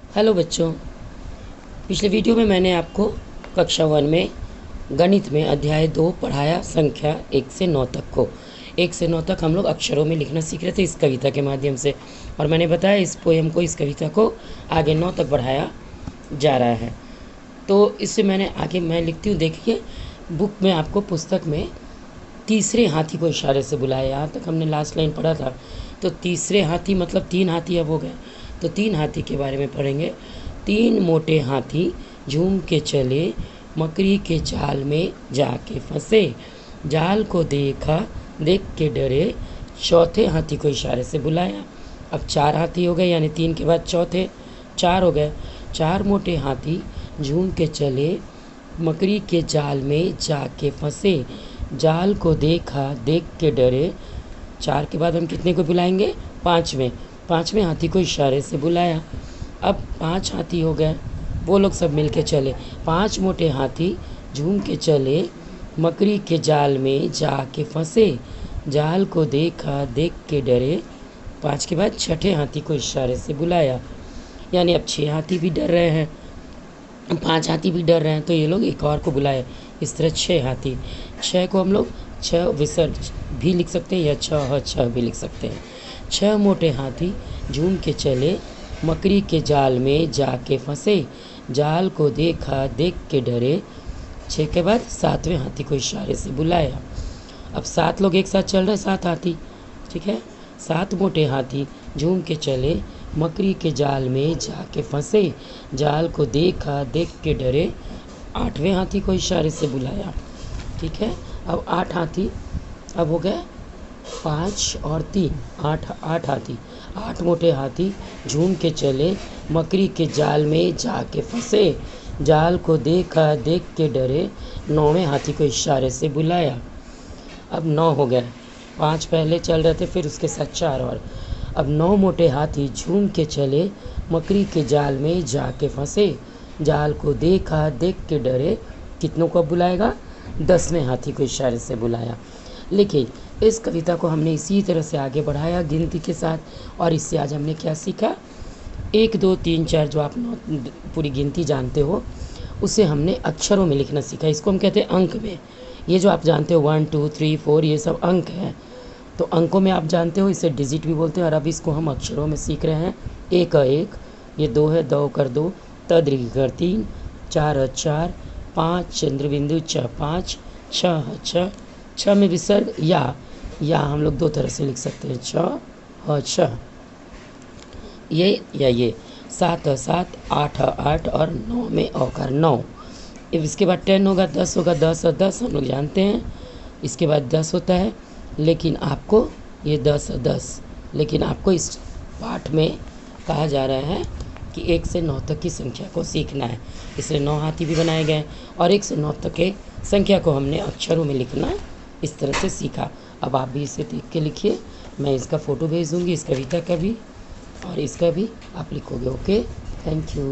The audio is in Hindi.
हेलो बच्चों, पिछले वीडियो में मैंने आपको कक्षा 1 में गणित में अध्याय 2 पढ़ाया संख्या 1 से 9 तक को। 1 से 9 तक हम लोग अक्षरों में लिखना सीख रहे थे इस कविता के माध्यम से, और मैंने बताया इस पोएम को, इस कविता को आगे 9 तक बढ़ाया जा रहा है। तो इससे मैं लिखती हूँ। देखिए, बुक में आपको पुस्तक में तीसरे हाथी को इशारे से बुलाया। यहाँ तक हमने लास्ट लाइन पढ़ा था। तो तीसरे हाथी मतलब 3 हाथी अब हो गए, तो 3 हाथी के बारे में पढ़ेंगे। 3 मोटे हाथी झूम के चले, मकड़ी के जाल में जाके फंसे, जाल को देखा देख के डरे, चौथे हाथी को इशारे से बुलाया। अब 4 हाथी हो गए, यानी 3 के बाद चौथे 4 हो गए। 4 मोटे हाथी झूम के चले, मकड़ी के जाल में जाके फंसे, जाल को देखा देख के डरे। 4 के बाद हम कितने को बुलाएंगे? 5वें हाथी को इशारे से बुलाया। अब 5 हाथी हो गए, वो लोग सब मिल के चले। 5 मोटे हाथी झूम के चले, मकड़ी के जाल में जाके फंसे, जाल को देखा देख के डरे। 5 के बाद छठे हाथी को इशारे से बुलाया, यानी अब 6 हाथी भी डर रहे हैं, 5 हाथी भी डर रहे हैं, तो ये लोग एक और को बुलाए। इस तरह 6 हाथी। 6 को हम लोग 6 विसर्ज भी लिख सकते हैं या 6 भी लिख सकते हैं। 6 मोटे हाथी झूम के चले, मकड़ी के जाल में जाके फंसे, जाल को देखा देख के डरे। 6 के बाद 7वें हाथी को इशारे से बुलाया। अब 7 लोग एक साथ चल रहे हैं, 7 हाथी, ठीक है। 7 मोटे हाथी झूम के चले, मकड़ी के जाल में जाके फंसे, जाल को देखा देख के डरे। 8वें हाथी को इशारे से बुलाया, ठीक है। अब 8 हाथी अब हो गए 5 और 3, 8 हाथी। 8 मोटे हाथी झूम के चले, मकड़ी के जाल में जाके फंसे, जाल को देखा देख के डरे। 9वें हाथी को इशारे से बुलाया। अब 9 हो गए, 5 पहले चल रहे थे, फिर उसके साथ 4 और। अब 9 मोटे हाथी झूम के चले, मकड़ी के जाल में जाके फंसे, जाल को देखा देख के डरे। कितनों को बुलाएगा? 10वें हाथी को इशारे से बुलाया। लेकिन इस कविता को हमने इसी तरह से आगे बढ़ाया गिनती के साथ, और इससे आज हमने क्या सीखा? 1 2 3 4 जो आप पूरी गिनती जानते हो, उसे हमने अक्षरों में लिखना सीखा। इसको हम कहते हैं अंक में। ये जो आप जानते हो 1 2 3 4 ये सब अंक हैं, तो अंकों में आप जानते हो, इसे डिजिट भी बोलते हैं। और अब इसको हम अक्षरों में सीख रहे हैं। 1 1, ये 2 है, 2 कर 2, त दीर्घ कर 3, 4 4, 5 चंद्रबिंदु 6 5, 6 6 में विसर्ग या हम लोग 2 तरह से लिख सकते हैं, 6 ये या ये। 7 7, 8 8 और 9 में औकार 9। अब इसके बाद 10 होगा, 10 होगा, 10 और 10 हम लोग जानते हैं। इसके बाद 10 होता है, लेकिन आपको ये 10 और 10, लेकिन आपको इस पाठ में कहा जा रहा है कि 1 से 9 तक की संख्या को सीखना है। इसलिए 9 हाथी भी बनाए गए, और 1 से 9 तक के संख्या को हमने अक्षरों में लिखना इस तरह से सीखा। अब आप भी इसे देख के लिखिए। मैं इसका फ़ोटो भेज दूँगी, इस कविता का भी और इसका भी आप लिखोगे। Okay, thank you.